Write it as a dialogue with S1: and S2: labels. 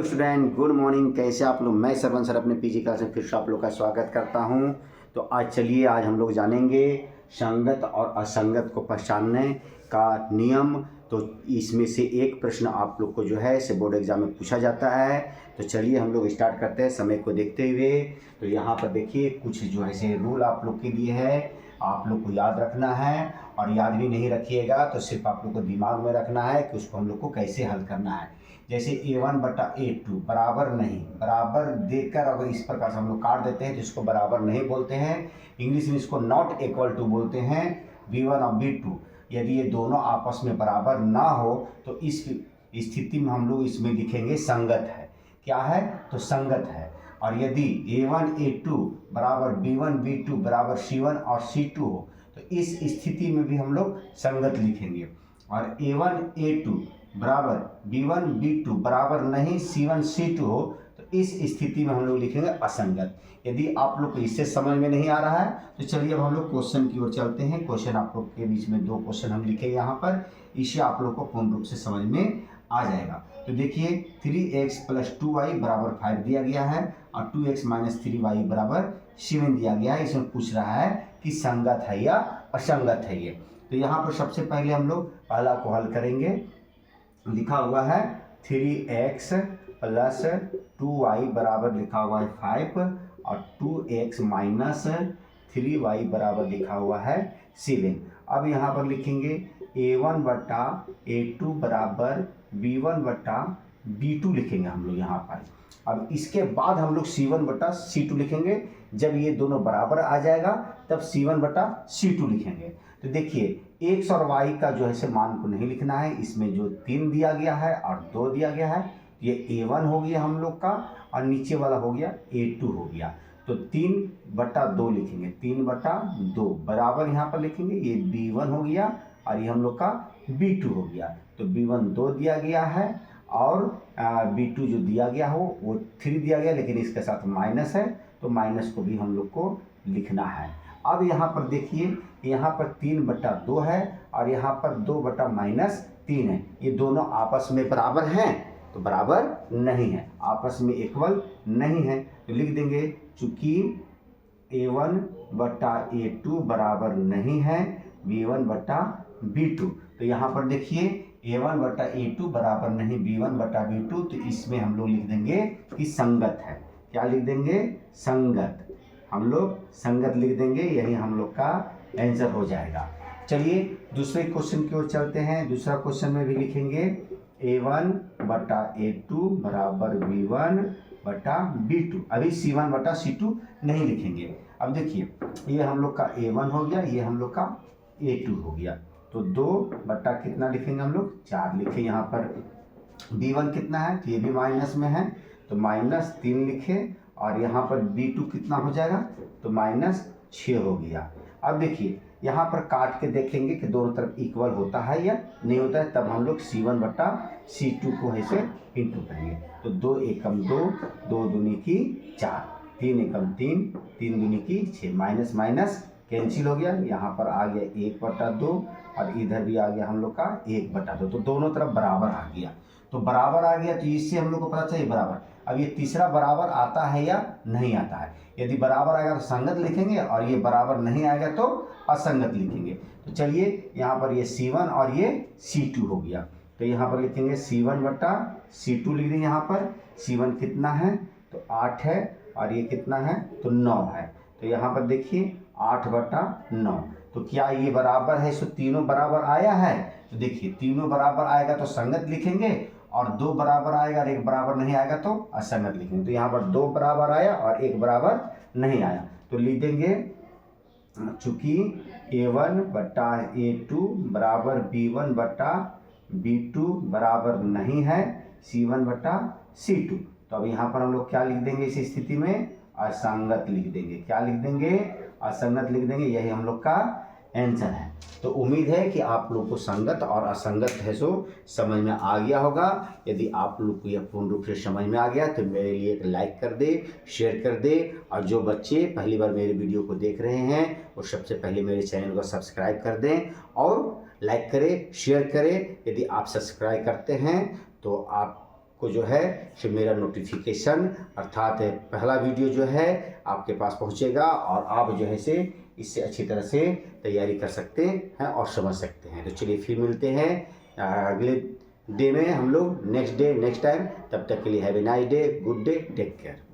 S1: Hello student, good morning. कैसे आप लोग? मैं सरवन सर अपने पीजी क्लास में फिर से आप लोग का स्वागत करता हूं। तो आज हम लोग जानेंगे संगत और असंगत को पहचानने का नियम। तो इसमें से एक प्रश्न आप लोग को जो है से बोर्ड एग्जाम में पूछा जाता है। तो चलिए हम लोग स्टार्ट करते हैं समय को देखते हुए। तो यहाँ पर देखिए कुछ जो है से रूल आप लोग के लिए है, आप लोग को याद रखना है। और याद भी नहीं रखिएगा तो सिर्फ आप लोग को दिमाग में रखना है कि उसको हम लोग को कैसे हल करना है। जैसे a1/a2 बराबर नहीं, बराबर देकर अगर इस प्रकार से हम लोग काट देते हैं तो इसको बराबर नहीं बोलते हैं। इंग्लिश में इसको नॉट इक्वल टू बोलते हैं, b1 और b2। यदि ये दोनों आपस में बराबर ना हो तो इस स्थिति में हम लोग इसमें लिखेंगे संगत है। क्या है? तो संगत है। और यदि a1/a2 बराबर b1/b2 बराबर c1 और c2 हो तो इस स्थिति में भी हम लोग संगत लिखेंगे। और a1/a2 बराबर b1/b2 बराबर नहीं c1/c2 हो तो इस स्थिति में हम लोग लिखेंगे असंगत। यदि आप लोग को इससे समझ में नहीं आ रहा है तो चलिए अब हम लोग क्वेश्चन की ओर चलते हैं। क्वेश्चन आप लोग के बीच में दो क्वेश्चन हम लिखेंगे यहाँ पर, इससे आप लोग को पूर्ण रूप से समझ में आ जाएगा। तो देखिए 3x + 2y बराबर 5 दिया गया है और 2x - 3y बराबर 7 दिया गया है। इसमें पूछ रहा है कि संगत है या असंगत है ये। तो यहाँ पर सबसे पहले हम लोग पहला को हल करेंगे। लिखा हुआ है 3x + 2y बराबर लिखा हुआ है 5 और 2x - 3y बराबर लिखा हुआ है 7। अब यहाँ पर लिखेंगे a1/a2 बराबर b1/b2 लिखेंगे हम लोग यहाँ पर। अब इसके बाद हम लोग c1/c2 लिखेंगे। जब ये दोनों बराबर आ जाएगा तब c1/c2 लिखेंगे। तो देखिए x और y का जो है से मान को नहीं लिखना है। इसमें जो 3 दिया गया है और 2 दिया गया है, ये a1 हो गया हम लोग का और नीचे वाला हो गया a2 हो गया। तो 3/2 लिखेंगे, 3/2 बराबर यहाँ पर लिखेंगे। ये b1 हो गया और ये हम लोग का b2 हो गया। तो b1 2 दिया गया है और b2 जो दिया गया हो वो 3 दिया गया, लेकिन इसके साथ माइनस है तो माइनस को भी हम लोग को लिखना है। अब यहाँ पर देखिए यहाँ पर 3/2 है और यहाँ पर 2/-3 है। ये दोनों आपस में बराबर हैं तो बराबर नहीं है, आपस में इक्वल नहीं है। तो लिख देंगे चूंकि a1/a2 बराबर नहीं है b1/b2। तो यहाँ पर देखिए a1/a2 बराबर नहीं b1/b2, तो इसमें हम लोग लिख देंगे कि संगत है। क्या लिख देंगे? संगत। हम लोग संगत लिख देंगे, यही हम लोग का आंसर हो जाएगा। चलिए दूसरे क्वेश्चन की ओर चलते हैं। दूसरा क्वेश्चन में भी लिखेंगे a1/a2 बराबर b1/b2। अभी c1/c2 नहीं लिखेंगे। अब देखिए ये हम लोग का a1 हो गया, ये हम लोग का a2 हो गया। तो 2 कितना लिखेंगे हम लोग? 4 लिखे। यहाँ पर b1 कितना है तो ये भी माइनस में है तो -3 लिखे और यहाँ पर b2 कितना हो जाएगा तो -6 हो गया। अब देखिए यहाँ पर काट के देखेंगे कि दोनों तरफ इक्वल होता है या नहीं होता है, तब हम लोग c1/c2 को ऐसे इंटू करेंगे। तो 2 एकम 2, 2 दूनी की 4, 3 एकम 3, 3 दूनी की 6, माइनस माइनस कैंसिल हो गया। यहाँ पर आ गया 1/2 और इधर भी आ गया हम लोग का 1/2। तो दोनों तरफ बराबर आ गया। तो बराबर आ गया तो इससे हम लोग को पता चला बराबर। अब ये तीसरा बराबर आता है या नहीं आता है। यदि बराबर आएगा तो संगत लिखेंगे और ये बराबर नहीं आएगा तो असंगत लिखेंगे। तो चलिए यहाँ पर ये c1 और ये c2 हो गया। तो यहाँ पर लिखेंगे c1/c2 लिख देंगे। यहाँ पर c1 कितना है तो 8 है और ये कितना है तो 9 है। तो यहाँ पर देखिए 8/9। तो क्या ये बराबर है? सो तीनों बराबर आया है। तो देखिए तीनों बराबर आएगा तो संगत लिखेंगे और 2 बराबर आएगा और 1 बराबर नहीं आएगा तो असंगत लिखेंगे। तो यहाँ पर 2 बराबर आया और 1 बराबर नहीं आया तो लिख देंगे चूंकि a1/a2 बराबर b1/b2 बराबर नहीं है c1/c2। तो अब यहाँ पर हम लोग क्या लिख देंगे? इस स्थिति में असंगत लिख देंगे। क्या लिख देंगे? असंगत लिख देंगे। यही हम लोग का आंसर है। तो उम्मीद है कि आप लोग को संगत और असंगत है सो समझ में आ गया होगा। यदि आप लोग को यह पूर्ण रूप से समझ में आ गया तो मेरे लिए एक लाइक कर दे, शेयर कर दे। और जो बच्चे पहली बार मेरे वीडियो को देख रहे हैं वो सबसे पहले मेरे चैनल को सब्सक्राइब कर दें और लाइक करें, शेयर करें। यदि आप सब्सक्राइब करते हैं तो आप को जो है फिर मेरा नोटिफिकेशन अर्थात पहला वीडियो जो है आपके पास पहुंचेगा और आप जो है से इससे अच्छी तरह से तैयारी कर सकते हैं और समझ सकते हैं। तो चलिए फिर मिलते हैं अगले डे में हम लोग, नेक्स्ट डे नेक्स्ट टाइम। तब तक के लिए have a nice day, good day, take care.